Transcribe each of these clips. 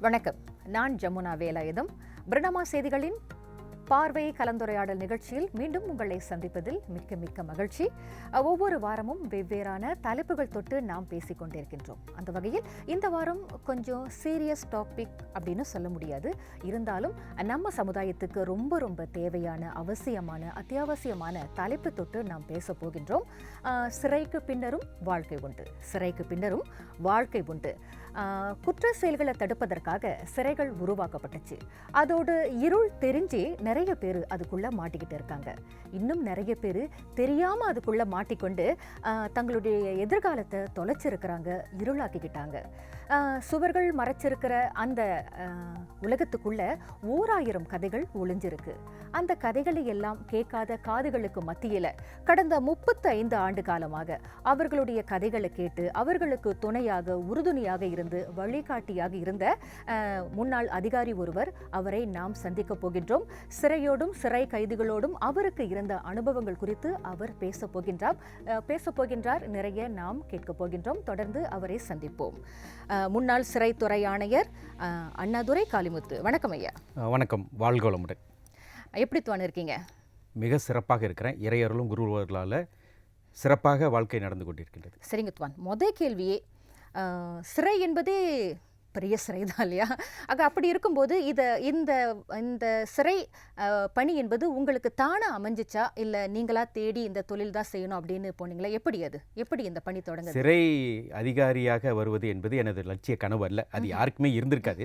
வணக்கம். நான் ஜமுனா வேலாயுதம். பிரணமா செய்திகளின் பார்வை கலந்துரையாடல் நிகழ்ச்சியில் மீண்டும் உங்களை சந்திப்பதில் மிக்க மிக்க மகிழ்ச்சி. ஒவ்வொரு வாரமும் வெவ்வேறான தலைப்புகள் தொட்டு நாம் பேசிக் கொண்டிருக்கின்றோம். அந்த வகையில் இந்த வாரம் கொஞ்சம் சீரியஸ் டாபிக் அப்படின்னு சொல்ல முடியாது. இருந்தாலும் நம்ம சமுதாயத்துக்கு ரொம்ப ரொம்ப தேவையான அவசியமான அத்தியாவசியமான தலைப்பு தொட்டு நாம் பேச போகின்றோம். சிறைக்கு பின்னரும் வாழ்க்கை உண்டு. சிறைக்கு பின்னரும் வாழ்க்கை உண்டு. குற்ற செயல்களை தடுப்பதற்காக சிறைகள் உருவாக்கப்பட்டுச்சு. அதோடு இருள் தெரிஞ்சே நிறைய பேர் அதுக்குள்ள மாட்டிக்கிட்டு இருக்காங்க. இன்னும் நிறைய பேர் தெரியாம அதுக்குள்ள மாட்டிக்கொண்டு தங்களுடைய எதிர்காலத்தை தொலைச்சிருக்கிறாங்க, இருளாக்கிக்கிட்டாங்க. சுவர்கள் மறைச்சிருக்கிற அந்த உலகத்துக்குள்ள 1000 கதைகள் ஒளிஞ்சிருக்கு. அந்த கதைகளை எல்லாம் கேட்காத காதுகளுக்கு மத்தியில கடந்த 35 ஆண்டு காலமாக அவர்களுடைய கதைகளை கேட்டு அவர்களுக்கு துணையாக உறுதுணையாக இருந்து வழிகாட்டியாக இருந்த முன்னாள் அதிகாரி ஒருவர், அவரை நாம் சந்திக்க போகின்றோம். சிறையோடும் சிறை கைதிகளோடும் அவருக்கு இருந்த அனுபவங்கள் குறித்து அவர் பேச போகின்றார். நிறைய நாம் கேட்க போகின்றோம். தொடர்ந்து அவரை சந்திப்போம். முன்னாள் சிறைத்துறை ஆணையர் அண்ணாதுரை காளிமுத்து. வணக்கம் ஐயா. வணக்கம். வாழ்கோளமுடன். எப்படி துவான் இருக்கீங்க? மிக சிறப்பாக இருக்கிறேன். இறையர்களும் குருவர்களால் சிறப்பாக வாழ்க்கை நடந்து கொண்டிருக்கின்றது. சரிங்க துவான், முதல் கேள்வியே, சிறை என்பதே பெரிய சிறை தான் இல்லையா? அப்படி இருக்கும்போது இந்த சிறை பணி என்பது உங்களுக்கு தானே அமைஞ்சிச்சா, இல்லை நீங்களா தேடி இந்த தொழில் தான் செய்யணும் அப்படின்னு போனீங்களா? எப்படி இந்த பணி தொடங்க? சிறை அதிகாரியாக வருவது என்பது எனது லட்சிய கனவு அல்ல. அது யாருக்குமே இருந்திருக்காது.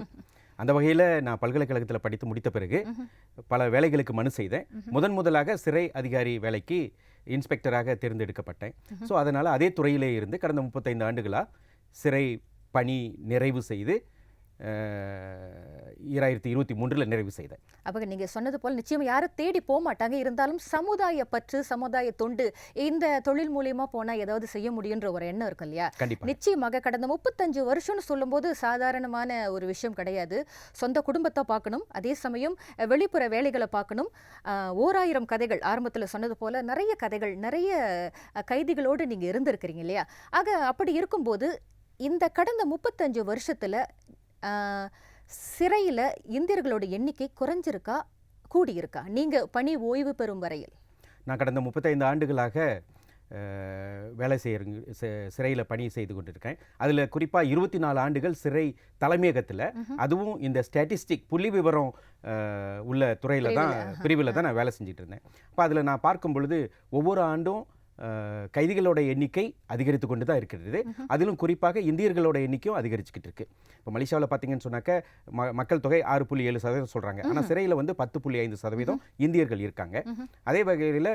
அந்த வகையில் நான் பல்கலைக்கழகத்தில் படித்து முடித்த பிறகு பல வேலைகளுக்கு மனு செய்தேன். முதலாக சிறை அதிகாரி வேலைக்கு இன்ஸ்பெக்டராக தேர்ந்தெடுக்கப்பட்டேன். ஸோ அதனால் அதே துறையிலே இருந்து கடந்த 35 ஆண்டுகளாக சிறை பணி நிறைவு செய்து 2023 நிறைவு செய்தேன். அப்போ நீங்கள் சொன்னது போல் நிச்சயம் யாரும் தேடி போக மாட்டாங்க. இருந்தாலும் சமுதாய பற்று, சமுதாய தொண்டு, இந்த தொழில் மூலியமாக போனால் ஏதாவது செய்ய முடியுன்ற ஒரு எண்ணம் இருக்கும் இல்லையா? கண்டிப்பாக. நிச்சயமாக கடந்த 35 வருஷம்னு சொல்லும்போது சாதாரணமான ஒரு விஷயம் கிடையாது. சொந்த குடும்பத்தை பார்க்கணும், அதே சமயம் வெளிப்புற வேலைகளை பார்க்கணும். 1000 கதைகள், ஆரம்பத்தில் சொன்னது போல் நிறைய கதைகள், நிறைய கைதிகளோடு நீங்கள் இருந்திருக்கிறீங்க இல்லையா? அப்படி இருக்கும்போது இந்த கடந்த 35 வருஷத்துல சிறையில் இந்தியர்களோட எண்ணிக்கை குறைஞ்சிருக்கா, கூடியிருக்கா, நீங்க பணி ஓய்வு பெறும் வரையில்? நான் கடந்த 35 ஆண்டுகளாக வேலை சிறையில் பணி செய்து கொண்டிருக்கேன். அதில் குறிப்பாக 24 ஆண்டுகள் சிறை தலைமையகத்தில், அதுவும் இந்த ஸ்டாட்டிஸ்டிக் புள்ளி விவரம் உள்ள துறையில் தான், பிரிவில் தான் நான் வேலை செஞ்சுட்டு இருந்தேன். அப்போ அதில் நான் பார்க்கும் பொழுது ஒவ்வொரு ஆண்டும் கைதிகளோட எண்ணிக்கை அதிகரித்து கொண்டு தான் இருக்கிறது. அதிலும் குறிப்பாக இந்தியர்களோட எண்ணிக்கையும் அதிகரிச்சுக்கிட்டு இருக்கு. இப்போ மலேசியாவில் பார்த்தீங்கன்னு சொன்னாக்க மக்கள் தொகை 6.7% சொல்கிறாங்க. ஆனால் சிறையில் 10.5% இந்தியர்கள் இருக்காங்க. அதே வகையில்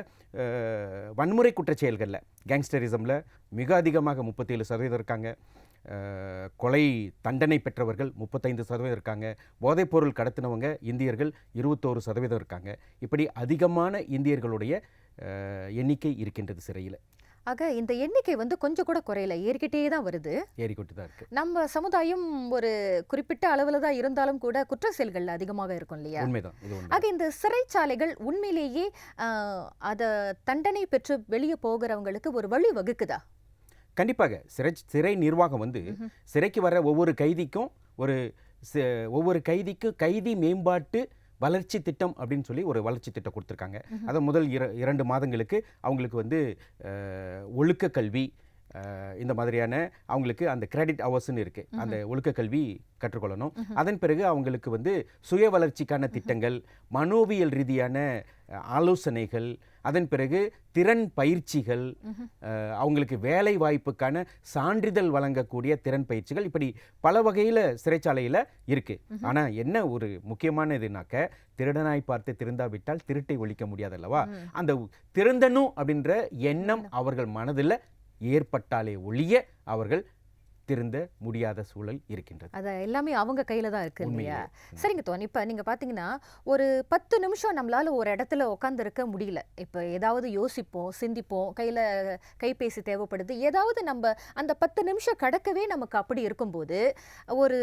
வன்முறை குற்றச்செயல்களில், கேங்ஸ்டரிசமில் மிக அதிகமாக 37% இருக்காங்க. கொலை தண்டனை பெற்றவர்கள் 35% இருக்காங்க. போதைப்பொருள் கடத்தினவங்க இந்தியர்கள் 21% இருக்காங்க. இப்படி அதிகமான இந்தியர்களுடைய எண்ணிக்கை இருக்கின்றது சிறையில். இந்த எண்ணிக்கை கொஞ்சம் கூட குறையல, ஏறிக்கிட்டே தான் வருது. ஏறிக்கிட்டு தான் இருக்கு. நம்ம சமுதாயம் ஒரு குறிப்பிட்ட அளவில் தான் இருந்தாலும் கூட குற்ற செயல்கள் அதிகமாக இருக்கும் இல்லையா? உண்மைதான். இந்த சிறைச்சாலைகள் உண்மையிலேயே அதை தண்டனை பெற்று வெளியே போகிறவங்களுக்கு ஒரு வழி வகுக்குதா? கண்டிப்பாக. சிறை நிர்வாகம் சிறைக்கு வர ஒவ்வொரு கைதிக்கும் கைதி மேம்பாட்டு வளர்ச்சி திட்டம் அப்படின்னு சொல்லி ஒரு வளர்ச்சி திட்டம் கொடுத்துருக்காங்க. அதை முதல் 2 மாதங்களுக்கு அவங்களுக்கு ஒழுக்க கல்வி, இந்த மாதிரியான அவங்களுக்கு அந்த கிரெடிட் ஹவர்ஸ்ன்னு இருக்குது, அந்த ஒழுக்க கல்வி கற்றுக்கொள்ளணும். அதன் பிறகு அவங்களுக்கு சுய வளர்ச்சிக்கான திட்டங்கள், மனோவியல் ரீதியான ஆலோசனைகள், அதன் பிறகு திறன் பயிற்சிகள், அவங்களுக்கு வேலை வாய்ப்புக்கான சான்றிதழ் வழங்கக்கூடிய திறன் பயிற்சிகள், இப்படி பல வகையில் சிறைச்சாலையில் இருக்குது. ஆனால் என்ன ஒரு முக்கியமான இதுனாக்க, திருடனாய் பார்த்து திருந்தாவிட்டால் திருட்டை ஒழிக்க முடியாதல்லவா? அந்த திருந்தணும் அப்படின்ற எண்ணம் அவர்கள் மனதில் ஏற்பட்டாலே ஒழிய அவர்கள் திருந்த முடியாத சூழல் இருக்கின்றது. அது எல்லாமே அவங்க கையில தான் இருக்கு இல்லையா? சரிங்க தோன், இப்போ நீங்க பாத்தீங்கன்னா ஒரு 10 நிமிஷம் நம்மளால ஒரு இடத்துல உட்கார்ந்து இருக்க முடியல. இப்போ ஏதாவது யோசிப்போம், சிந்திப்போம், கைபேசி தேவைப்படுது, ஏதாவது நம்ம அந்த 10 நிமிஷம் கடக்கவே நமக்கு அப்படி இருக்கும்போது ஒரு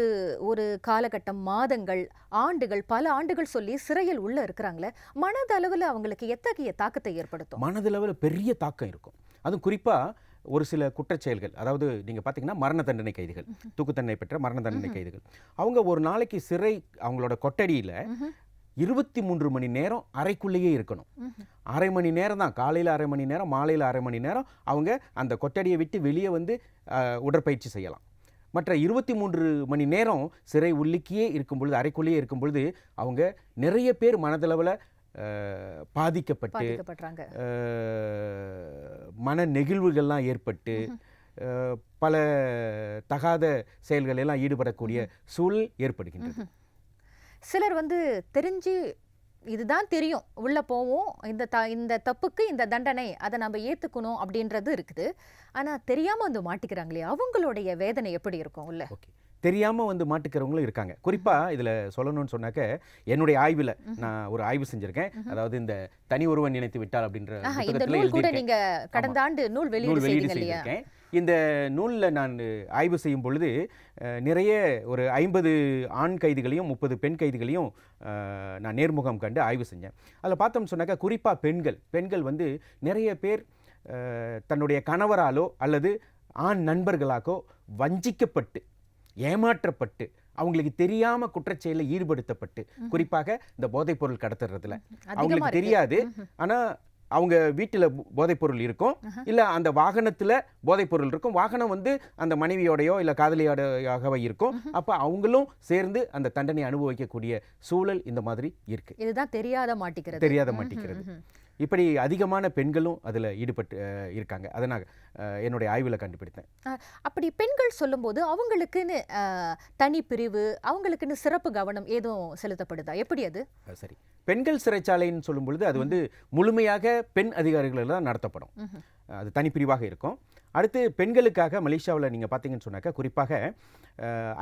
ஒரு காலகட்டம், மாதங்கள், ஆண்டுகள், பல ஆண்டுகள் சொல்லி சிறையில் உள்ள இருக்கிறாங்களே, மனதளவில் அவங்களுக்கு எத்தகைய தாக்கத்தை ஏற்படுத்தும்? மனதளவில் பெரிய தாக்கம் இருக்கும். அதுவும் குறிப்பாக ஒரு சில குற்றச்செயல்கள், அதாவது நீங்கள் பார்த்தீங்கன்னா மரண தண்டனை கைதிகள், தூக்கு தண்டனை பெற்ற மரண தண்டனை கைதிகள், அவங்க ஒரு நாளைக்கு சிறை அவங்களோட கொட்டடியில் 23 மணி நேரம் அறைக்குள்ளேயே இருக்கணும். அரை மணி நேரம் தான், காலையில் அரை மணி நேரம், மாலையில் அரை மணி நேரம் அவங்க அந்த கொட்டடியை விட்டு வெளியே வந்து உடற்பயிற்சி செய்யலாம். மற்ற 23 மணி நேரம் சிறை உள்ளிக்கே இருக்கும் பொழுது, அறைக்குள்ளேயே இருக்கும் பொழுது அவங்க நிறைய பேர் மனதளவில் பாதிக்கப்பட்டு மன நெகிழ்வுகள்லாம் ஏற்பட்டு பல தகாத செயல்கள் எல்லாம் ஈடுபடக்கூடிய சூழல் ஏற்படுகின்றது. சிலர் வந்து தெரிஞ்சு இதுதான் தெரியும், உள்ள போவோம், இந்த தப்புக்கு இந்த தண்டனை, அதை நம்ம ஏத்துக்கணும் அப்படின்றது இருக்குது. ஆனா தெரியாம வந்து மாட்டிக்கிறாங்களே, அவங்களுடைய வேதனை எப்படி இருக்கும் உள்ள? ஓகே, தெரியாமல் வந்து மாட்டுக்கிறவங்களும் இருக்காங்க. குறிப்பாக இதில் சொல்லணும்னு சொன்னாக்க, என்னுடைய ஆய்வில் நான் ஒரு ஆய்வு செஞ்சுருக்கேன். அதாவது இந்த தனி ஒருவன் நினைத்து விட்டால் அப்படின்ற இந்த நூல் கூட நீங்க கடந்த ஆண்டு நூல் வெளியீடு செய்திருக்கேன். இந்த நூலில் நான் ஆய்வு செய்யும் பொழுது நிறைய ஒரு 50 ஆண் கைதிகளையும் 30 பெண் கைதிகளையும் நான் நேர்முகம் கண்டு ஆய்வு செஞ்சேன். அதில் பார்த்தோம்னு சொன்னாக்கா, குறிப்பாக பெண்கள் வந்து நிறைய பேர் தன்னுடைய கணவராலோ அல்லது ஆண் நண்பர்களாகோ வஞ்சிக்கப்பட்டு, ஏமாற்றப்பட்டு, அவங்களுக்கு தெரியாம குற்றச்செயலில் ஈடுபடுத்தப்பட்டு, குறிப்பாக இந்த போதைப்பொருள் கடத்துறதுல அவங்களுக்கு தெரியாது. ஆனா அவங்க வீட்டில் போதைப்பொருள் இருக்கும், இல்லை அந்த வாகனத்தில் போதைப்பொருள் இருக்கும். வாகனம் வந்து அந்த மனைவியோடையோ இல்லை காதலியோடையாகவோ இருக்கும். அப்போ அவங்களும் சேர்ந்து அந்த தண்டனை அனுபவிக்கக்கூடிய சூழல் இந்த மாதிரி இருக்கு. இதுதான் தெரியாத மாட்டிக்கிறது. இப்படி அதிகமான பெண்களும் அதில் ஈடுபட்டு இருக்காங்க. அதை நான் என்னுடைய ஆய்வில் கண்டுபிடித்தேன். அப்படி பெண்கள் சொல்லும்போது அவங்களுக்குன்னு தனி பிரிவு, அவங்களுக்குன்னு சிறப்பு கவனம் ஏதும் செலுத்தப்படுதா? எப்படி அது? சரி, பெண்கள் சிறைச்சாலைன்னு சொல்லும் பொழுது அது வந்து முழுமையாக பெண் அதிகாரிகள் தான் நடத்தப்படும். அது தனிப்பிரிவாக இருக்கும். அடுத்து பெண்களுக்காக மலேசியாவில் நீங்கள் பார்த்தீங்கன்னு சொன்னாக்கா, குறிப்பாக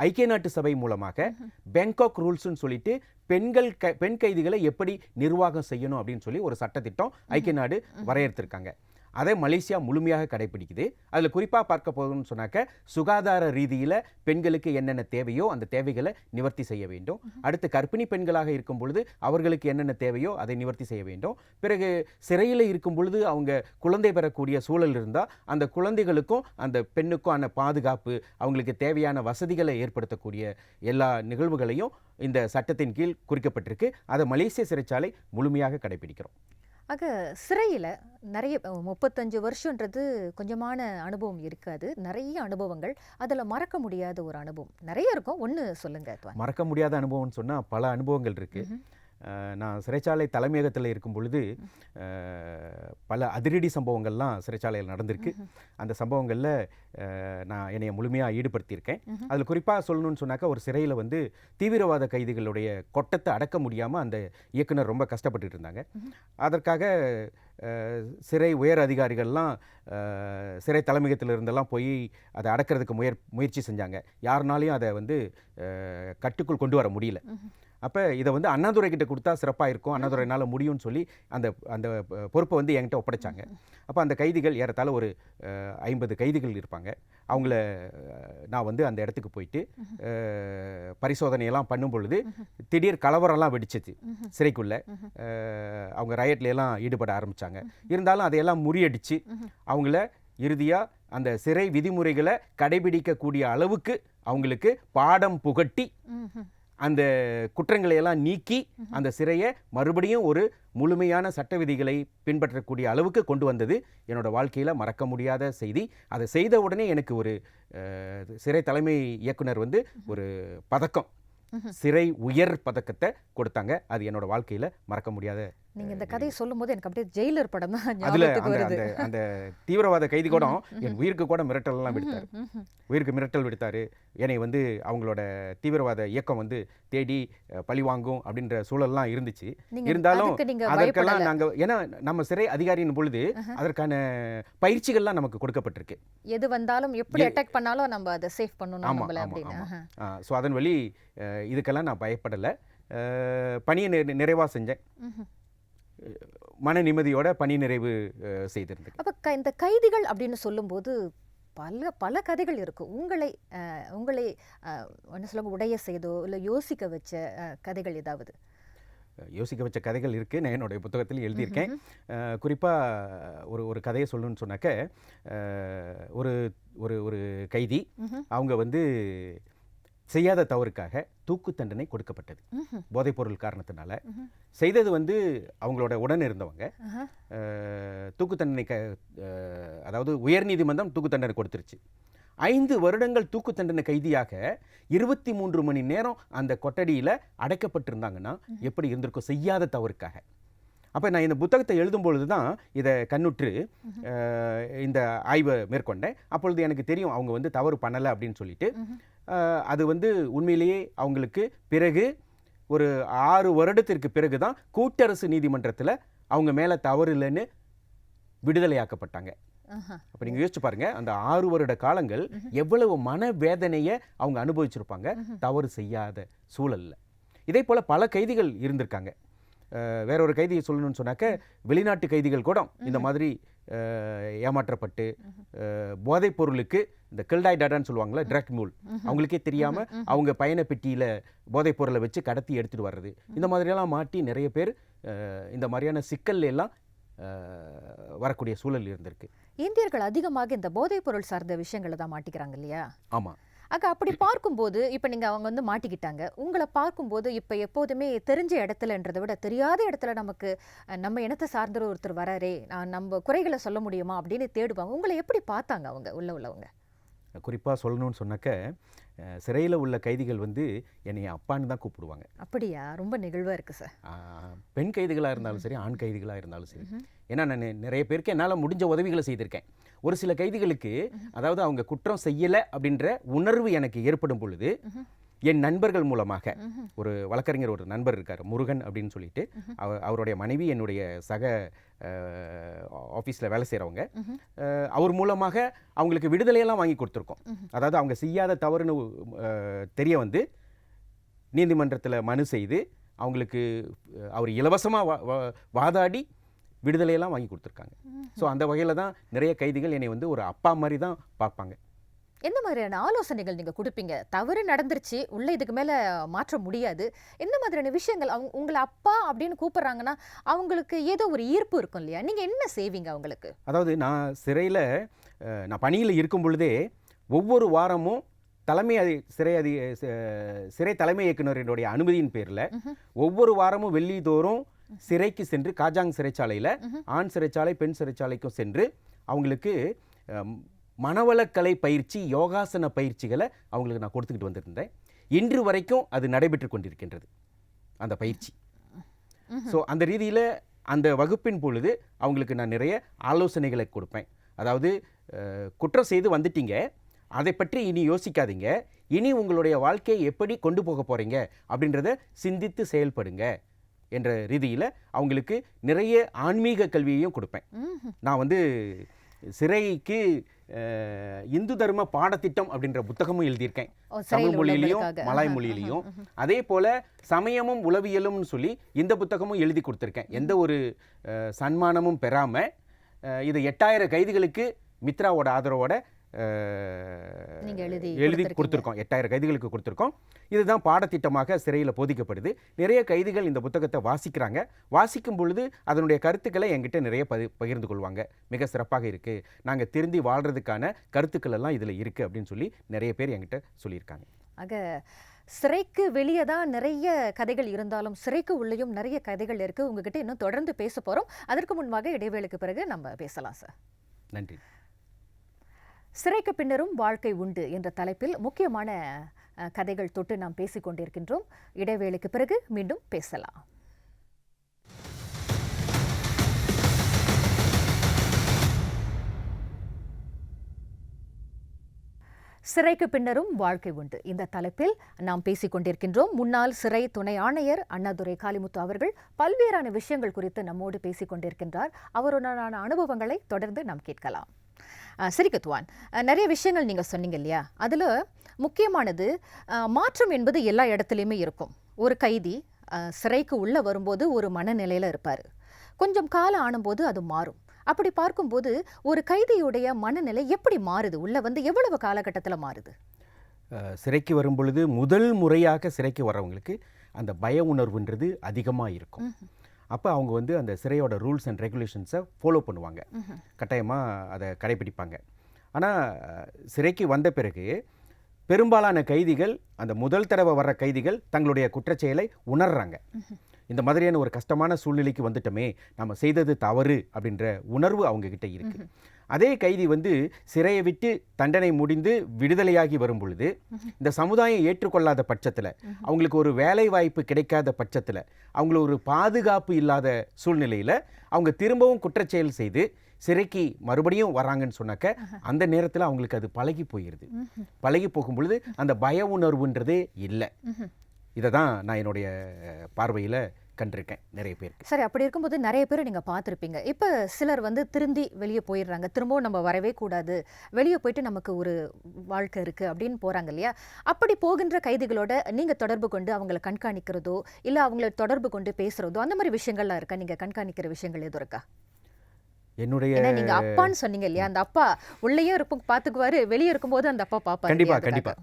ஐக்கிய நாட்டு சபை மூலமாக பேங்காக் ரூல்ஸ்ன்னு சொல்லிட்டு பெண் கைதிகளை எப்படி நிர்வாகம் செய்யணும் அப்படின்னு சொல்லி ஒரு சட்டத்திட்டம் ஐக்கிய நாடு வரையறுத்திருக்காங்க. அதை மலேசியா முழுமையாக கடைபிடிக்குது. அதில் குறிப்பாக பார்க்க போகணும்னு சொன்னாக்க, சுகாதார ரீதியில் பெண்களுக்கு என்னென்ன தேவையோ அந்த தேவைகளை நிவர்த்தி செய்ய வேண்டும். அடுத்து கர்ப்பிணி பெண்களாக இருக்கும் பொழுது அவர்களுக்கு என்னென்ன தேவையோ அதை நிவர்த்தி செய்ய வேண்டும். பிறகு சிறையில் இருக்கும் பொழுது அவங்க குழந்தை பெறக்கூடிய சூழல் இருந்தால் அந்த குழந்தைகளுக்கும் அந்த பெண்ணுக்கும் ஆன பாதுகாப்பு, அவங்களுக்கு தேவையான வசதிகளை ஏற்படுத்தக்கூடிய எல்லா நிகழ்வுகளையும் இந்த சட்டத்தின் கீழ் குறிக்கப்பட்டிருக்கு. அதை மலேசிய சிறைச்சாலை முழுமையாக கடைபிடிக்கிறோம். ஆக சிறையில் நிறைய 35 வருஷன்றது கொஞ்சமான அனுபவம் இருக்காது, நிறைய அனுபவங்கள். அதில் மறக்க முடியாத ஒரு அனுபவம் நிறைய இருக்கும், ஒன்று சொல்லுங்க. மறக்க முடியாத அனுபவம்னு சொன்னால் பல அனுபவங்கள் இருக்குது. நான் சிறைச்சாலை தலைமையகத்தில் இருக்கும் பொழுது பல அதிரடி சம்பவங்கள்லாம் சிறைச்சாலையில் நடந்திருக்கு. அந்த சம்பவங்களில் நான் என்னைய முழுமையாக ஈடுபடுத்தியிருக்கேன். அதில் குறிப்பாக சொல்லணும்னு சொன்னாக்கா, ஒரு சிறையில் வந்து தீவிரவாத கைதிகளுடைய கொட்டத்தை அடக்க முடியாமல் அந்த இயக்குனர் ரொம்ப கஷ்டப்பட்டுட்டு இருந்தாங்க. அதற்காக சிறை உயர் அதிகாரிகள்லாம் சிறை தலைமையகத்தில் இருந்தெல்லாம் போய் அதை அடக்கிறதுக்கு முயற்சி செஞ்சாங்க. யாருனாலையும் அதை வந்து கட்டுக்குள் கொண்டு வர முடியல. அப்போ இதை வந்து அண்ணாதுரை கிட்ட கொடுத்தா சிறப்பாக இருக்கும், அண்ணாதுரைனால் முடியும்னு சொல்லி அந்த பொறுப்பை வந்து என்கிட்ட ஒப்படைச்சாங்க. அப்போ அந்த கைதிகள் ஏறத்தாழ ஒரு 50 கைதிகள் இருப்பாங்க. அவங்கள நான் வந்து அந்த இடத்துக்கு போயிட்டு பரிசோதனையெல்லாம் பண்ணும் பொழுது திடீர் கலவரம்லாம் வெடிச்சிச்சு சிறைக்குள்ளே. அவங்க ரயட்லையெல்லாம் ஈடுபட ஆரம்பித்தாங்க. இருந்தாலும் அதையெல்லாம் முறியடித்து அவங்கள இறுதியாக அந்த சிறை விதிமுறைகளை கடைபிடிக்கக்கூடிய அளவுக்கு அவங்களுக்கு பாடம் புகட்டி அந்த குற்றங்களை எல்லாம் நீக்கி அந்த சிறையை மறுபடியும் ஒரு முழுமையான சட்ட விதிகளை பின்பற்றக்கூடிய அளவுக்கு கொண்டு வந்தது என்னோட வாழ்க்கையில் மறக்க முடியாத செய்தி. அதை செய்த உடனே எனக்கு ஒரு சிறை தலைமை இயக்குனர் வந்து ஒரு பதக்கம், சிறை உயர் பதக்கத்தை கொடுத்தாங்க. அது என்னோட வாழ்க்கையில் மறக்க முடியாத. நீங்க இந்த கதையை சொல்லும் போது எனக்கு அப்படியே ஜெயிலர் படம் தான் அதுல அந்த தீவிரவாத கைதி கூட என் உயிருக்கு கூட மிரட்டல்லாம் விடுத்தாரு. உயிருக்கு மிரட்டல் விடுத்தாரு. என்னை வந்து அவங்களோட தீவிரவாத இயக்கம் வந்து தேடி பழி வாங்கும் அப்படின்ற சூழல்லாம் இருந்துச்சு. இருந்தாலும் அதற்கெல்லாம் நாங்கள், ஏன்னா நம்ம சிறை அதிகாரியின் பொழுது அதற்கான பயிற்சிகள்லாம் நமக்கு கொடுக்கப்பட்டிருக்கு. எது வந்தாலும் எப்படி அட்டாக் பண்ணாலும் நம்ம அதை சேஃப் பண்ணணும் அப்படின்னு. ஸோ அதன் வழி இதுக்கெல்லாம் நான் பயப்படலை. பணியை நிறைவாக செஞ்சேன். மன நிம்மதியோட பணி நிறைவு செய்திருந்தேன். அப்போ இந்த கைதிகள் அப்படின்னு சொல்லும்போது பல பல கதைகள் இருக்கும். உங்களை என்ன சொல்லுங்க, உடைய செய்தோ இல்லை யோசிக்க வச்ச கதைகள் ஏதாவது? யோசிக்க வச்ச கதைகள் இருக்குது. நான் என்னுடைய புத்தகத்தில் எழுதியிருக்கேன். குறிப்பாக ஒரு கதையை சொல்லணும்னு சொன்னாக்க, ஒரு ஒரு ஒரு கைதி அவங்க வந்து செய்யாத தவறுக்காக தூக்கு தண்டனை கொடுக்கப்பட்டது. போதைப்பொருள் காரணத்தினால செய்தது வந்து அவங்களோட உடன் இருந்தவங்க. தூக்கு தண்டனை அதாவது உயர்நீதிமன்றம் தூக்கு தண்டனை கொடுத்துருச்சு. 5 வருடங்கள் தூக்கு தண்டனை கைதியாக 23 மணி நேரம் அந்த கொட்டடியில் அடைக்கப்பட்டிருந்தாங்கன்னா எப்படி இருந்திருக்கும், செய்யாத தவறுக்காக. அப்போ நான் இந்த புத்தகத்தை எழுதும் பொழுது தான் இதை கண்ணுற்று இந்த ஆய்வை மேற்கொண்டேன். அப்பொழுது எனக்கு தெரியும் அவங்க வந்து தவறு பண்ணலை அப்படின்னு சொல்லிட்டு. அது வந்து உண்மையிலேயே அவங்களுக்கு பிறகு ஒரு 6 வருடத்திற்கு பிறகு தான் கூட்டரசு நீதிமன்றத்தில் அவங்க மேலே தவறு இல்லைன்னு விடுதலையாக்கப்பட்டாங்க. அப்போ நீங்கள் யோசிச்சு பாருங்க, அந்த 6 வருட காலங்கள் எவ்வளவு மனவேதனையை அவங்க அனுபவிச்சிருப்பாங்க தவறு செய்யாத சூழல்ல. இதே போல் பல கைதிகள் இருந்திருக்காங்க. வேற ஒரு கைதியை சொல்லணும்னு சொன்னாக்க, வெளிநாட்டு கைதிகள் கூட இந்த மாதிரி ஏமாற்றப்பட்டு போதைப் பொருளுக்கு இந்த கில்டாய் டாடான்னு சொல்லுவாங்களே, ட்ரக் மூல், அவங்களுக்கே தெரியாமல் அவங்க பயண பெட்டியில் போதைப் பொருளை வச்சு கடத்தி எடுத்துகிட்டு வர்றது, இந்த மாதிரியெல்லாம் மாட்டி நிறைய பேர் இந்த மாதிரியான சிக்கல் எல்லாம் வரக்கூடிய சூழல் இருந்திருக்கு. இந்தியர்கள் அதிகமாக இந்த போதைப் பொருள் சார்ந்த விஷயங்களை தான் மாட்டிக்கிறாங்க இல்லையா? ஆமாம். அப்படி பார்க்கும்போது இப்போ நீங்கள் அவங்க வந்து மாட்டிக்கிட்டாங்க, உங்களை பார்க்கும்போது இப்போ எப்போதுமே தெரிஞ்ச இடத்துலன்றதை விட தெரியாத இடத்துல நமக்கு நம்ம இனத்தை சார்ந்த ஒருத்தர் வராரே, நம்ம குறைகளை சொல்ல முடியுமா அப்படின்னு தேடுவாங்க. உங்களை எப்படி பார்த்தாங்க அவங்க உள்ளவங்க? குறிப்பாக சொல்லணும்னு சொன்னாக்க, சிறையில் உள்ள கைதிகள் வந்து என்னை அப்பான்னு தான் கூப்பிடுவாங்க. அப்படியா? ரொம்ப நிகழ்வாக இருக்குது சார். பெண் கைதிகளாக இருந்தாலும் சரி, ஆண் கைதிகளாக இருந்தாலும் சரி. ஏன்னா நான் நிறைய பேருக்கு என்னால் முடிஞ்ச உதவிகளை செய்திருக்கேன். ஒரு சில கைதிகளுக்கு அதாவது அவங்க குற்றம் செய்யலை அப்படின்ற உணர்வு எனக்கு ஏற்படும் பொழுது என் நண்பர்கள் மூலமாக, ஒரு வழக்கறிஞர் ஒரு நண்பர் இருக்கார் முருகன் அப்படின்னு சொல்லிட்டு, அவருடைய மனைவி என்னுடைய சக ஆஃபீஸில் வேலை செய்கிறவங்க, அவர் மூலமாக அவங்களுக்கு விடுதலையெல்லாம் வாங்கி கொடுத்துருக்கோம். அதாவது அவங்க செய்யாத தவறுன்னு தெரிய வந்து நீதிமன்றத்தில் மனு செய்து அவங்களுக்கு அவர் இலவசமாக வாதாடி விடுதலையெல்லாம் வாங்கி கொடுத்துருக்காங்க. ஸோ அந்த வகையில் தான் நிறைய கைதிகள் என்னை வந்து ஒரு அப்பா மாதிரி தான் பார்ப்பாங்க. எந்த மாதிரியான ஆலோசனைகள் நீங்கள் கொடுப்பீங்க? தவறு நடந்துருச்சு, உள்ள இதுக்கு மேலே மாற்ற முடியாது, எந்த மாதிரியான விஷயங்கள் உங்களை அப்பா அப்படின்னு கூப்பிட்றாங்கன்னா அவங்களுக்கு ஏதோ ஒரு ஈர்ப்பு இருக்கும் இல்லையா? நீங்கள் என்ன செய்வீங்க அவங்களுக்கு? அதாவது நான் சிறையில் நான் பணியில் இருக்கும் பொழுதே ஒவ்வொரு வாரமும் சிறை தலைமை இயக்குநரினுடைய அனுமதியின் பேரில் ஒவ்வொரு வாரமும் வெள்ளிதோறும் சிறைக்கு சென்று, காஜாங் சிறைச்சாலையில் ஆண் சிறைச்சாலை பெண் சிறைச்சாலைக்கும் சென்று அவங்களுக்கு மனவளக்கலை பயிற்சி, யோகாசன பயிற்சிகளை அவங்களுக்கு நான் கொடுத்துக்கிட்டு வந்திருந்தேன். இன்று வரைக்கும் அது நடைபெற்று கொண்டிருக்கின்றது அந்த பயிற்சி. ஸோ அந்த ரீதியில் அந்த வகுப்பின் பொழுது அவங்களுக்கு நான் நிறைய ஆலோசனைகளை கொடுப்பேன். அதாவது குற்றம் செய்து வந்துட்டீங்க, அதை பற்றி இனி யோசிக்காதீங்க, இனி உங்களுடைய வாழ்க்கையை எப்படி கொண்டு போக போகிறீங்க அப்படின்றத சிந்தித்து செயல்படுங்க என்ற ரீதியில் அவங்களுக்கு நிறைய ஆன்மீக கல்வியையும் கொடுப்பேன். நான் வந்து சிறைக்கு இந்து தர்ம பாடத்திட்டம் அப்படின்ற புத்தகமும் எழுதியிருக்கேன், தமிழ் மொழியிலையும் மலாய் மொழியிலையும். அதே போல் சமயமும் உளவியலும்னு சொல்லி இந்த புத்தகமும் எழுதி கொடுத்துருக்கேன். எந்த ஒரு சன்மானமும் பெறாமல் இது 8000 கைதிகளுக்கு மித்ராவோட ஆதரவோட எழுதி கொடுத்துருக்கோம். 8000 கைதிகளுக்கு கொடுத்துருக்கோம். இதுதான் பாடத்திட்டமாக சிறையில் போதிக்கப்படுது. நிறைய கைதிகள் இந்த புத்தகத்தை வாசிக்கிறாங்க. வாசிக்கும் பொழுது அதனுடைய கருத்துக்களை என்கிட்ட நிறைய பகிர்ந்து கொள்வாங்க. மிக சிறப்பாக இருக்குது, நாங்கள் திருந்தி வாழ்கிறதுக்கான கருத்துக்கள் எல்லாம் இதில் இருக்குது அப்படின்னு சொல்லி நிறைய பேர் என்கிட்ட சொல்லியிருக்காங்க. ஆக சிறைக்கு வெளியே தான் நிறைய கதைகள் இருந்தாலும் சிறைக்கு உள்ளேயும் நிறைய கதைகள் இருக்குது. உங்ககிட்ட இன்னும் தொடர்ந்து பேச போகிறோம். அதற்கு முன்பாக இடைவேளைக்கு பிறகு நம்ம பேசலாம் சார். நன்றி. சிறைக்கு பின்னரும் வாழ்க்கை உண்டு என்ற தலைப்பில் முக்கியமான கதைகள் தொட்டு நாம் பேசிக் கொண்டிருக்கின்றோம். இடைவேளைக்கு பிறகு மீண்டும் பேசலாம். சிறைக்கு பின்னரும் வாழ்க்கை உண்டு இந்த தலைப்பில் நாம் பேசிக் கொண்டிருக்கின்றோம். முன்னாள் சிறை துணை ஆணையர் அண்ணாதுரை காளிமுத்து அவர்கள் பல்வேறான விஷயங்கள் குறித்து நம்மோடு பேசிக் கொண்டிருக்கின்றார். அவருடனான அனுபவங்களை தொடர்ந்து நாம் கேட்கலாம். சரி கத்துவான், நிறைய விஷயங்கள் நீங்கள் சொன்னீங்க இல்லையா? அதில் முக்கியமானது மாற்றம் என்பது எல்லா இடத்துலையுமே இருக்கும். ஒரு கைதி சிறைக்கு உள்ளே வரும்போது ஒரு மனநிலையில் இருப்பார், கொஞ்சம் காலம் ஆனும்போது அது மாறும். அப்படி பார்க்கும்போது ஒரு கைதியுடைய மனநிலை எப்படி மாறுது? உள்ள வந்து எவ்வளவு காலகட்டத்தில் மாறுது? சிறைக்கு வரும் பொழுது முதல் முறையாக சிறைக்கு வர்றவங்களுக்கு அந்த பய உணர்வுன்றது அதிகமாக இருக்கும். அப்போ அவங்க வந்து அந்த சிறையோட ரூல்ஸ் அண்ட் ரெகுலேஷன்ஸை ஃபாலோ பண்ணுவாங்க, கட்டாயமாக அதை கடைபிடிப்பாங்க. ஆனால் சிறைக்கு வந்த பிறகு பெரும்பாலான கைதிகள், அந்த முதல் தடவை வர்ற கைதிகள் தங்களுடைய குற்றச்செயலை உணர்றாங்க. இந்த மாதிரியான ஒரு கஷ்டமான சூழ்நிலைக்கு வந்துட்டோமே, நம்ம செய்தது தவறு அப்படின்ற உணர்வு அவங்கக்கிட்ட இருக்கு. அதே கைதி வந்து சிறையை விட்டு தண்டனை முடிந்து விடுதலையாகி வரும் பொழுது இந்த சமுதாயம் ஏற்றுக்கொள்ளாத பட்சத்தில், அவங்களுக்கு ஒரு வேலை வாய்ப்பு கிடைக்காத பட்சத்தில், அவங்கள ஒரு பாதுகாப்பு இல்லாத சூழ்நிலையில் அவங்க திரும்பவும் குற்றச்செயல் செய்து சிறைக்கு மறுபடியும் வராங்கன்னு சொன்னாக்க அந்த நேரத்தில் அவங்களுக்கு அது பழகி போயிடுது. பழகி போகும் பொழுது அந்த பய உணர்வுன்றதே இல்லை. இதை தான் நான் என்னுடைய பார்வையில் கண்டிருக்கேன் நிறைய பேருக்கு. சரி, அப்படி இருக்கும்போது நிறைய பேர் நீங்கள் பார்த்துருப்பீங்க. இப்போ சிலர் வந்து திருந்தி வெளியே போயிடுறாங்க, திரும்பவும் நம்ம வரவே கூடாது, வெளியே போயிட்டு நமக்கு ஒரு வாழ்க்கை இருக்குது அப்படின்னு போகிறாங்க இல்லையா? அப்படி போகின்ற கைதிகளோட நீங்கள் தொடர்பு கொண்டு அவங்கள கண்காணிக்கிறதோ இல்லை அவங்கள தொடர்பு கொண்டு பேசுகிறதோ அந்த மாதிரி விஷயங்கள்லாம் இருக்கா? நீங்கள் கண்காணிக்கிற விஷயங்கள் எதுவும் இருக்கா? என்னுடைய நீங்க அப்பான்னு சொன்னீங்க இல்லையா, அந்த அப்பா உள்ளேயே இருப்போம் பார்த்துக்குவாரு, வெளியே இருக்கும்போது அந்த அப்பா பார்ப்பாரு. கண்டிப்பாக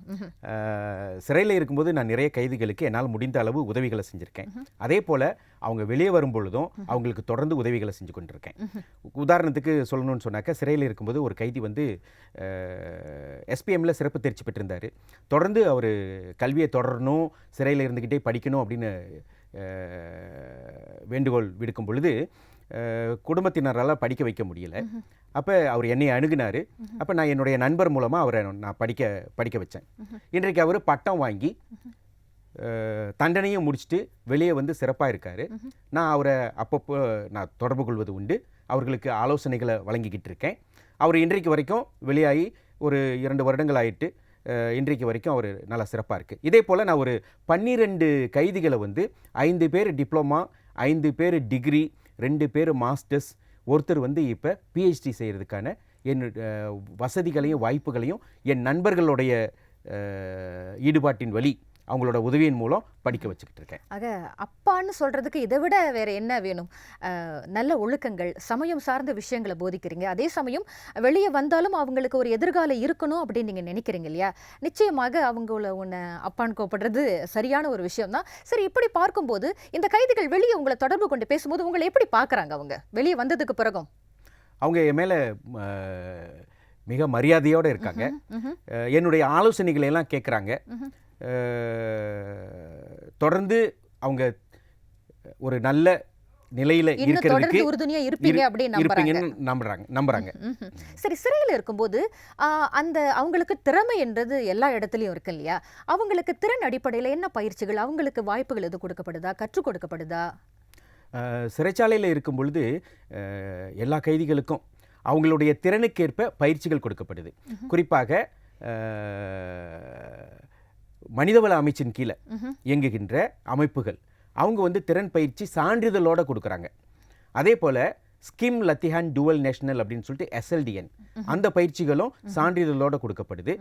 சிறையில் இருக்கும்போது நான் நிறைய கைதிகளுக்கு என்னால் முடிந்த அளவு உதவிகளை செஞ்சுருக்கேன். அதே போல் அவங்க வெளியே வரும் பொழுதும் அவங்களுக்கு தொடர்ந்து உதவிகளை செஞ்சு கொண்டிருக்கேன். உதாரணத்துக்கு சொல்லணும்னு சொன்னாக்க, சிறையில் இருக்கும்போது ஒரு கைதி வந்து SPMல சிறப்பு தேர்ச்சி பெற்றிருந்தார். தொடர்ந்து அவர் கல்வியை தொடரணும், சிறையில் இருந்துக்கிட்டே படிக்கணும் அப்படின்னு வேண்டுகோள் விடுக்கும் பொழுது குடும்பத்தினரால் படிக்க வைக்க முடியல. அப்போ அவர் என்னை அணுகினார். அப்போ நான் என்னுடைய நண்பர் மூலமாக அவரை நான் படிக்க வச்சேன். இன்றைக்கு அவர் பட்டம் வாங்கி தண்டனையும் முடிச்சுட்டு வெளியே வந்து சிறப்பாக இருக்கார். நான் அவரை அப்பப்போ நான் தொடர்பு கொள்வது உண்டு, அவர்களுக்கு ஆலோசனைகளை வழங்கிக்கிட்டு இருக்கேன். அவர் இன்றைக்கு வரைக்கும் வெளியாகி ஒரு 2 வருடங்கள் ஆகிட்டு இன்றைக்கு வரைக்கும் அவர் நல்லா சிறப்பாக இருக்குது. இதே போல் நான் ஒரு 12 கைதிகளை வந்து 5 பேர் டிப்ளமா, 5 பேர் டிகிரி, 2 பேர் மாஸ்டர்ஸ், ஒருத்தர் வந்து இப்போ PhD செய்கிறதுக்கான என் வசதிகளையும் வாய்ப்புகளையும் என் நண்பர்களுடைய ஈடுபாட்டின் வழி, அவங்களோட உதவியின் மூலம் படிக்க வச்சுக்கிட்டு இருக்கேன். ஆக அப்பான்னு சொல்கிறதுக்கு இதை விட வேறு என்ன வேணும்? நல்ல ஒழுக்கங்கள், சமயம் சார்ந்த விஷயங்களை போதிக்கிறீங்க. அதே சமயம் வெளியே வந்தாலும் அவங்களுக்கு ஒரு எதிர்காலம் இருக்கணும் அப்படின்னு நீங்கள் நினைக்கிறீங்க இல்லையா? நிச்சயமாக அவங்கள உன்னை அப்பான்னு கூப்பிடுறது சரியான ஒரு விஷயம் தான். சரி, இப்படி பார்க்கும்போது இந்த கைதிகள் வெளியே உங்களை தொடர்பு கொண்டு பேசும்போது உங்களை எப்படி பார்க்குறாங்க? அவங்க வெளியே வந்ததுக்கு பிறகும் அவங்க என் மேலே மிக மரியாதையோடு இருக்காங்க. என்னுடைய ஆலோசனைகளை எல்லாம் கேட்குறாங்க. தொடர்ந்து அவங்க ஒரு நல்ல நிலையில இருக்கிறதுக்கு இருப்பீங்கன்னு நம்புறாங்க. சரி, சிறையில் இருக்கும்போது அந்த அவங்களுக்கு திறமை என்றது எல்லா இடத்துலையும் இருக்கு இல்லையா? அவங்களுக்கு திறன் அடிப்படையில் என்ன பயிற்சிகள், அவங்களுக்கு வாய்ப்புகள் எது கொடுக்கப்படுதா, கற்றுக் கொடுக்கப்படுதா? சிறைச்சாலையில் இருக்கும் பொழுது எல்லா கைதிகளுக்கும் அவங்களுடைய திறனுக்கேற்ப பயிற்சிகள் கொடுக்கப்படுது. குறிப்பாக மனிதவள அமைச்சின் கீழே இயங்குகின்ற அமைப்புகள் அவங்க வந்து திறன் பயிற்சி சான்றிதழோடு கொடுக்குறாங்க. அதே போல் ஸ்கிம் லத்திஹான் டுவல் நேஷனல் அப்படின்னு சொல்லிட்டு SLDN அந்த பயிற்சிகளும் சான்றிதழோடு கொடுக்கப்படுது.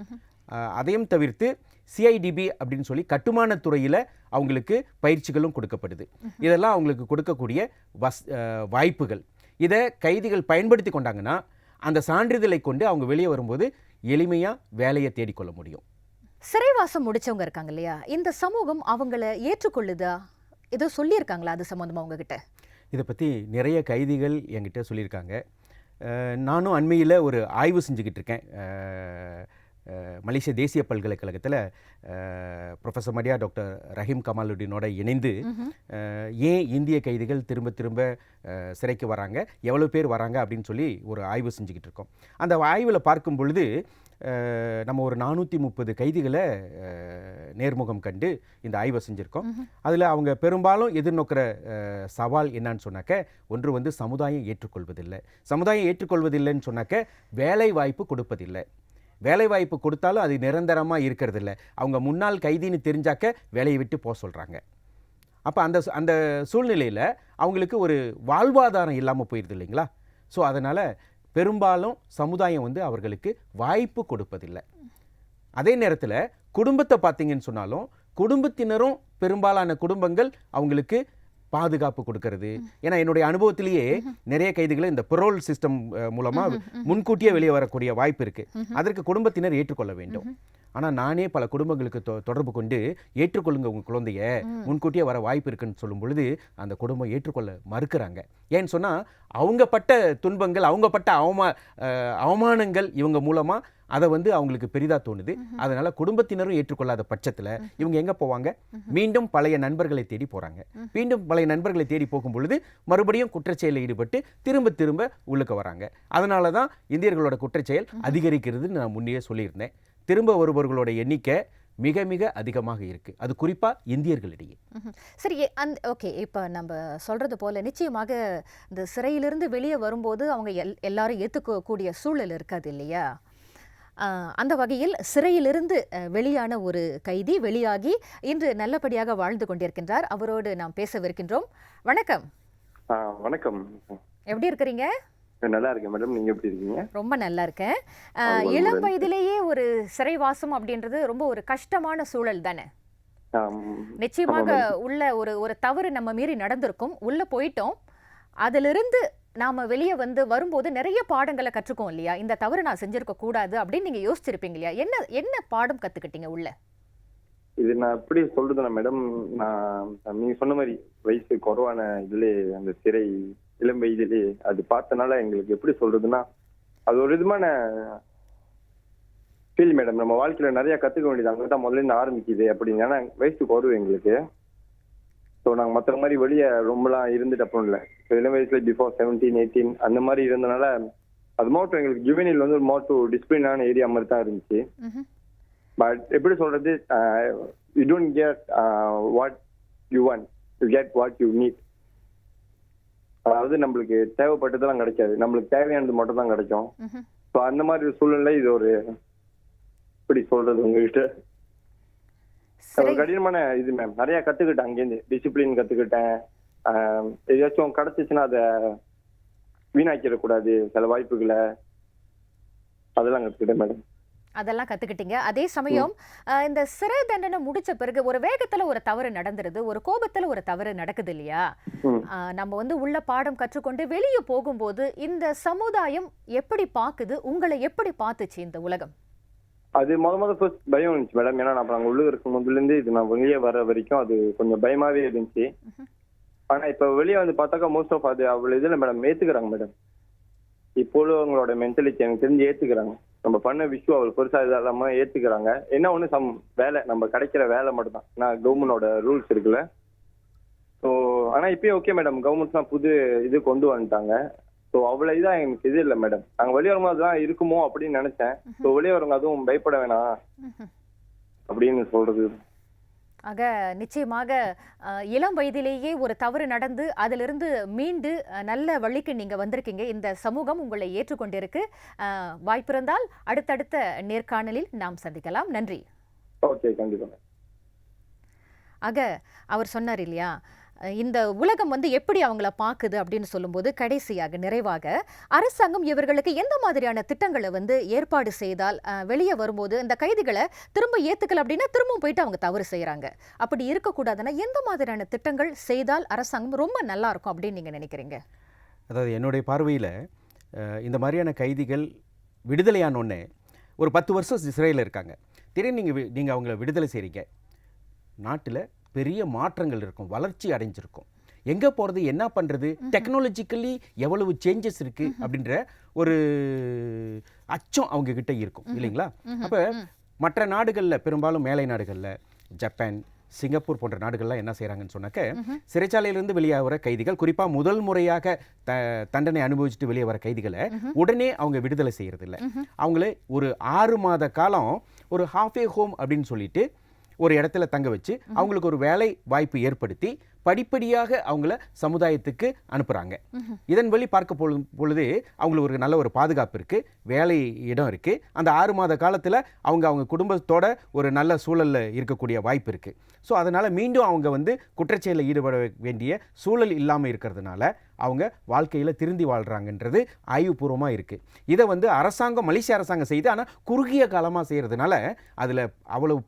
அதையும் தவிர்த்து CIDB அப்படின்னு சொல்லி கட்டுமானத்துறையில் அவங்களுக்கு பயிற்சிகளும் கொடுக்கப்படுது. இதெல்லாம் அவங்களுக்கு கொடுக்கக்கூடிய வாய்ப்புகள். இதை கைதிகள் பயன்படுத்தி கொண்டாங்கன்னா அந்த சான்றிதழை கொண்டு அவங்க வெளியே வரும்போது எளிமையாக வேலையை தேடிக்கொள்ள முடியும். சிறைவாசம் முடிச்சவங்க இருக்காங்க இல்லையா, இந்த சமூகம் அவங்கள ஏற்றுக்கொள்ளுதா? ஏதோ சொல்லியிருக்காங்களா அது சம்மந்தமாக உங்ககிட்ட? இதை பற்றி நிறைய கைதிகள் என்கிட்ட சொல்லியிருக்காங்க. நானும் அண்மையில் ஒரு ஆய்வு செஞ்சுக்கிட்டு இருக்கேன். மலேசிய தேசிய பல்கலைக்கழகத்தில் ப்ரொஃபஸர் மடியா டாக்டர் ரஹீம் கமாலுddinோட இணைந்து ஏன் இந்திய கைதிகள் திரும்ப திரும்ப சிறைக்கு வராங்க, எவ்வளோ பேர் வராங்க அப்படின்னு சொல்லி ஒரு ஆய்வு செஞ்சுக்கிட்டு இருக்கோம். அந்த ஆய்வில் பார்க்கும் பொழுது நம்ம ஒரு 430 கைதிகளை நேர்முகம் கண்டு இந்த ஆய்வை செஞ்சுருக்கோம். அதில் அவங்க பெரும்பாலும் எதிர்நோக்கிற சவால் என்னன்னு சொன்னாக்க, ஒன்று வந்து சமுதாயம் ஏற்றுக்கொள்வதில்லை. சமுதாயம் ஏற்றுக்கொள்வதில்லைன்னு சொன்னாக்க வேலை வாய்ப்பு கொடுப்பதில்லை. வேலை வாய்ப்பு கொடுத்தாலும் அது நிரந்தரமாக இருக்கிறதில்ல. அவங்க முன்னாள் கைதின்னு தெரிஞ்சாக்க வேலையை விட்டு போக சொல்கிறாங்க. அப்போ அந்த சூழ்நிலையில் அவங்களுக்கு ஒரு வாழ்வாதாரம் இல்லாமல் போயிடுது இல்லைங்களா? ஸோ அதனால் பெரும்பாலும் சமுதாயம் வந்து அவர்களுக்கு வாய்ப்பு கொடுப்பதில்லை. அதே நேரத்தில் குடும்பத்தை பார்த்தீங்கன்னு சொன்னாலும் குடும்பத்தினரும் பெரும்பாலான குடும்பங்கள் அவங்களுக்கு பாதுகாப்பு கொடுக்கறது. ஏன்னா என்னுடைய அனுபவத்திலேயே நிறைய கைதிகளை இந்த பரோல் சிஸ்டம் மூலமாக முன்கூட்டியே வெளியே வரக்கூடிய வாய்ப்பு இருக்குது. அதற்கு குடும்பத்தினர் ஏற்றுக்கொள்ள வேண்டும். ஆனால் நானே பல குடும்பங்களுக்கு தொடர்பு கொண்டு ஏற்றுக்கொள்ளுங்க உங்கள் குழந்தைய, முன்கூட்டியே வர வாய்ப்பு இருக்குன்னு சொல்லும் பொழுது அந்த குடும்பம் ஏற்றுக்கொள்ள மறுக்கிறாங்க. ஏன்னு சொன்னால் அவங்க பட்ட துன்பங்கள், அவங்க பட்ட அவமானங்கள் இவங்க மூலமாக அதை வந்து அவங்களுக்கு பெரிதாக தோணுது. அதனால் குடும்பத்தினரும் ஏற்றுக்கொள்ளாத பட்சத்தில் இவங்க எங்கே போவாங்க? மீண்டும் பழைய நண்பர்களை தேடி போகிறாங்க. மீண்டும் பழைய நண்பர்களை தேடி போகும் பொழுது மறுபடியும் குற்றச்செயலில் ஈடுபட்டு திரும்ப திரும்ப உள்ளுக்க வராங்க. அதனால தான் இந்தியர்களோட குற்றச்செயல் அதிகரிக்கிறதுன்னு நான் முன்னே சொல்லியிருந்தேன். திரும்ப வருபவர்களோட எண்ணிக்கை மிக மிக அதிகமாக இருக்குது. அது குறிப்பாக இந்தியர்களிடையே. சரி, ஓகே, இப்போ நம்ம சொல்கிறது போல் நிச்சயமாக இந்த சிறையிலிருந்து வெளியே வரும்போது அவங்க எல்லாரும் ஏற்றுக்கக்கூடிய சூழல் இருக்காது இல்லையா? அந்த வகையில் சிறையிலிருந்து வெளியான ஒரு கைதி வெளியாகி இன்று நல்லபடியாக வாழ்ந்து கொண்டிருக்கின்றார். அவரோடு நாம் பேசவிருக்கின்றோம். வணக்கம். வணக்கம். எப்படி இருக்கிறீங்க? நல்லா இருக்கேன் மேடம். நீங்க எப்படி இருக்கீங்க? ரொம்ப நல்லா இருக்கேன். இளம் வயதிலேயே ஒரு சிறைவாசம் அப்படின்றது ரொம்ப ஒரு கஷ்டமான சூழல் தானே? நிச்சயமாக உள்ள ஒரு தவறு நம்ம மீறி நடந்திருக்கும், உள்ள போயிட்டோம், அதிலிருந்து நாம வெளியே வரும்போது நிறைய பாடங்களை கற்றுக்கோம் இல்லையா? இந்த தவறு நான் செஞ்சிருக்க கூடாது அப்படின்னு நீங்க யோசிச்சிருப்பீங்க இல்லையா? என்ன பாடம் கத்துக்கிட்டீங்க உள்ள? இது நான் எப்படி சொல்றதுனா மேடம், நான் நீங்க சொன்ன மாதிரி வயசு குறைவான இதுல அந்த சிறை இளம் வயதிலே அது பார்த்தனால எங்களுக்கு எப்படி சொல்றதுன்னா அது ஒரு விதமான ஃபீல் மேடம். நம்ம வாழ்க்கையில நிறைய கத்துக்க வேண்டியது அங்கதான் முதல்ல இருந்து ஆரம்பிக்குது அப்படின்னு. ஏன்னா வயசு குறைவு எங்களுக்கு. ஸோ நாங்கள் மற்ற மாதிரி வெளியே ரொம்பலாம் இருந்துட்டு அப்புறம் இல்லை. ஸோ இளம் வயசுல பிஃபோர் 17, 18 அந்த மாதிரி இருந்தனால அது மோட்டோ எங்களுக்கு ஜுவனில் வந்து ஒரு மோட்டோ டிசிப்ளினான ஏரியா மாதிரி தான் இருந்துச்சு. பட் எப்படி சொல்றது, you don't get what you want, you get what you need. அதாவது நம்மளுக்கு தேவைப்பட்டதெல்லாம் கிடைக்காது, நம்மளுக்கு தேவையானது மட்டும் தான் கிடைக்கும். ஸோ அந்த மாதிரி ஒரு சூழ்நிலை இது ஒரு எப்படி சொல்றது உங்ககிட்ட கடினமான இது மேம். நிறைய கத்துக்கிட்டேன் அங்கேருந்து. டிசிப்ளின் கத்துக்கிட்டேன். ஏதாச்சும் கிடைச்சிச்சுன்னா அதை வீணாக்கிடக்கூடாது, சில வாய்ப்புகளை அதெல்லாம் கத்துக்கிட்டேன் மேடம். அதெல்லாம் கத்துக்கிட்டீங்க. அதே சமயம் இந்த சிறை தண்டனை முடிச்ச பிறகு ஒரு வேகத்துல ஒரு தவறு நடந்துருது, ஒரு கோபத்துல ஒரு தவறு நடக்குது இல்லையா? நம்ம உள்ள பாடம் கற்றுக்கொண்டு வெளியே போகும்போது இந்த சமுதாயம் எப்படி பாக்குது, உங்களை எப்படி பார்த்துச்சு இந்த உலகம்? அது முதல்ல ஃபர்ஸ்ட் பயம் இருந்துச்சு மேடம். ஏன்னா நான் அங்க உள்ள இருக்கும் முதல்ல இருந்து இது நான் வெளியே வர வரைக்கும் அது கொஞ்சம் பயமாவே இருந்துச்சு. ஆனா இப்ப வெளியே பார்த்தாக்கா மோஸ்ட் ஆஃப் அது அவ்வளவு இதுல மேடம் ஏத்துக்கிறாங்க மேடம். இப்போ அவங்களோட மென்டாலிட்டி எனக்கு தெரிஞ்சு ஏத்துக்கிறாங்க. நம்ம பண்ண விஷயம் அவள் பெருசா இல்லாம ஏத்துக்கிறாங்க. என்ன ஒண்ணு வேலை நம்ம கிடைக்கிற வேலை மட்டும் தான். நான் கவர்மெண்டோட ரூல்ஸ் இருக்குல்ல. ஸோ ஆனா இப்பயும் ஓகே மேடம், கவர்மெண்ட் தான் புது இது கொண்டு வந்துட்டாங்க. ஸோ அவ்வளவு இதான் எனக்கு இது இல்லை மேடம். நாங்கள் வெளியே வரும்போது தான் இருக்குமோ அப்படின்னு நினைச்சேன். ஸோ வெளியே வரவங்க அதுவும் பயப்பட வேணாம் அப்படின்னு சொல்றது. ஆக நிச்சயமாக இளம் வயதிலேயே ஒரு தவறு நடந்து அதிலிருந்து மீண்டு நல்ல வழிக்கு நீங்க வந்திருக்கீங்க. இந்த சமூகம் உங்களை ஏற்றுக்கொண்டிருக்கு. வாய்ப்பிருந்தால் அடுத்தடுத்த நேர்காணலில் நாம் சந்திக்கலாம். நன்றி. ஓகே, கண்டிப்பா. ஆக அவர் சொன்னார் இல்லையா, இந்த உலகம் எப்படி அவங்கள பார்க்குது அப்படின்னு சொல்லும்போது கடைசியாக நிறைவாக அரசாங்கம் இவர்களுக்கு எந்த மாதிரியான திட்டங்களை ஏற்பாடு செய்தால் வெளியே வரும்போது இந்த கைதிகளை திரும்ப ஏத்துக்கல அப்படின்னா திரும்பவும் போயிட்டு அவங்க தவறு செய்யறாங்க, அப்படி இருக்கக்கூடாதுன்னா எந்த மாதிரியான திட்டங்கள் செய்தால் அரசாங்கம் ரொம்ப நல்லா இருக்கும் அப்படின்னு நீங்க நினைக்கிறீங்க? அதாவது என்னுடைய பார்வையில் இந்த மாதிரியான கைதிகள் விடுதலையானோடனே ஒரு 10 வருஷம் சிறையில் இருக்காங்க. திடீர்னு நீங்கள் அவங்கள விடுதலை செய்கிறீங்க, நாட்டில் பெரிய மாற்றங்கள் இருக்கும், வளர்ச்சி அடைஞ்சிருக்கும். எங்கே போகிறது, என்ன பண்ணுறது, டெக்னாலஜிக்கலி எவ்வளவு சேஞ்சஸ் இருக்குது அப்படின்ற ஒரு அச்சம் அவங்கக்கிட்ட இருக்கும் இல்லைங்களா? அப்போ மற்ற நாடுகளில், பெரும்பாலும் மேலை நாடுகளில், ஜப்பான், சிங்கப்பூர் போன்ற நாடுகள்லாம் என்ன செய்கிறாங்கன்னு சொன்னாக்க, சிறைச்சாலையிலிருந்து வெளியே வர கைதிகள், குறிப்பாக முதல் முறையாக தண்டனை அனுபவிச்சுட்டு வெளியே வர கைதிகளை உடனே அவங்க விடுதலை செய்கிறது இல்லை. அவங்கள ஒரு 6 மாத காலம் ஒரு ஹாஃபே ஹோம் அப்படின்னு சொல்லிட்டு ஒரு இடத்துல தங்க வச்சு அவங்களுக்கு ஒரு வேலை வாய்ப்பு ஏற்படுத்தி படிப்படியாக அவங்கள சமுதாயத்துக்கு அனுப்புகிறாங்க. இதன் வழி பார்க்க பொழுது அவங்களுக்கு ஒரு நல்ல ஒரு பாதுகாப்பு இருக்குது, வேலை இடம் இருக்குது. அந்த 6 மாத காலத்தில் அவங்க குடும்பத்தோட ஒரு நல்ல சூழலில் இருக்கக்கூடிய வாய்ப்பு இருக்குது. ஸோ அதனால் மீண்டும் அவங்க குற்றச்செயலில் ஈடுபட வேண்டிய சூழல் இல்லாமல் இருக்கிறதுனால அவங்க வாழ்க்கையில் திருந்தி வாழ்கிறாங்கன்றது ஆய்வுபூர்வமாக இருக்குது. இதை அரசாங்கம், மலேசிய அரசாங்கம் செய்து, ஆனால் குறுகிய காலமாக செய்கிறதுனால அதில் அவ்வளவு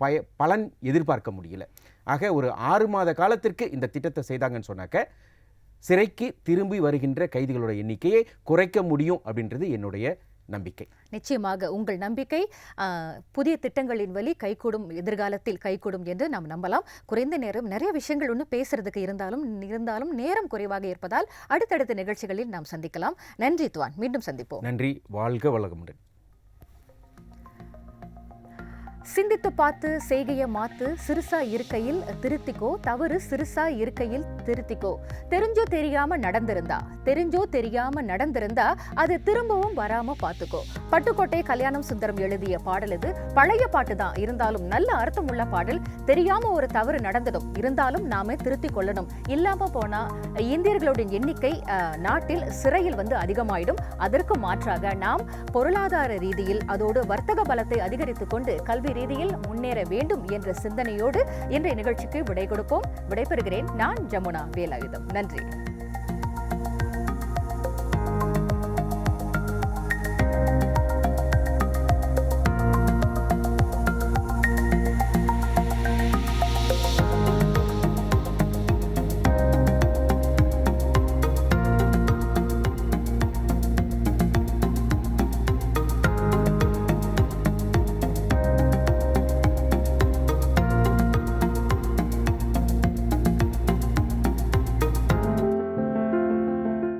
பலன் எதிர்பார்க்க முடியல. ஆக ஒரு 6 மாத காலத்திற்கு இந்த திட்டத்தை செய்தாங்கன்னு சொன்னாக்க சிறைக்கு திரும்பி வருகின்ற கைதிகளோட எண்ணிக்கையை குறைக்க முடியும் அப்படின்றது என்னுடைய நம்பிக்கை. நிச்சயமாக உங்கள் நம்பிக்கை புதிய திட்டங்களின் வழி கைகூடும், எதிர்காலத்தில் கைகூடும் என்று நாம் நம்பலாம். குறைந்த நேரம், நிறைய விஷயங்கள் ஒன்று பேசுறதுக்கு இருந்தாலும் நேரம் குறைவாக இருப்பதால் அடுத்தடுத்த நிகழ்ச்சிகளில் நாம் சந்திக்கலாம். நன்றி துவான், மீண்டும் சந்திப்போம். நன்றி, வாழ்க வளமுடன். சிந்தித்து பார்த்து செய்கைய மாத்து, சிறுசா இருக்கையில் திருத்திக்கோ, தவறு சிறுசா இருக்கையில் திருத்திக்கோ. தெரிஞ்சோ தெரியாம நடந்திருந்தா அது திரும்பவும் வராம பாத்துக்கோ. பட்டுக்கோட்டை கல்யாணம் சுந்தரம் எழுதிய பாடல் இது. பழைய பாட்டு தான், இருந்தாலும் நல்ல அர்த்தம் உள்ள பாடல். தெரியாம ஒரு தவறு நடந்துடும், இருந்தாலும் நாம திருத்திக் கொள்ளணும். இல்லாம போனா இந்தியர்களுடைய எண்ணிக்கை நாட்டில் சிறையில் அதிகமாயிடும். அதற்கு மாற்றாக நாம் பொருளாதார ரீதியில், அதோடு வர்த்தக பலத்தை அதிகரித்துக் கொண்டு கல்வி ரீதியில் முன்னேற வேண்டும் என்ற சிந்தனையோடு இன்றைய நிகழ்ச்சிக்கு விடை கொடுப்போம். விடைபெறுகிறேன். நான் ஜமுனா வேலாயுதம். நன்றி.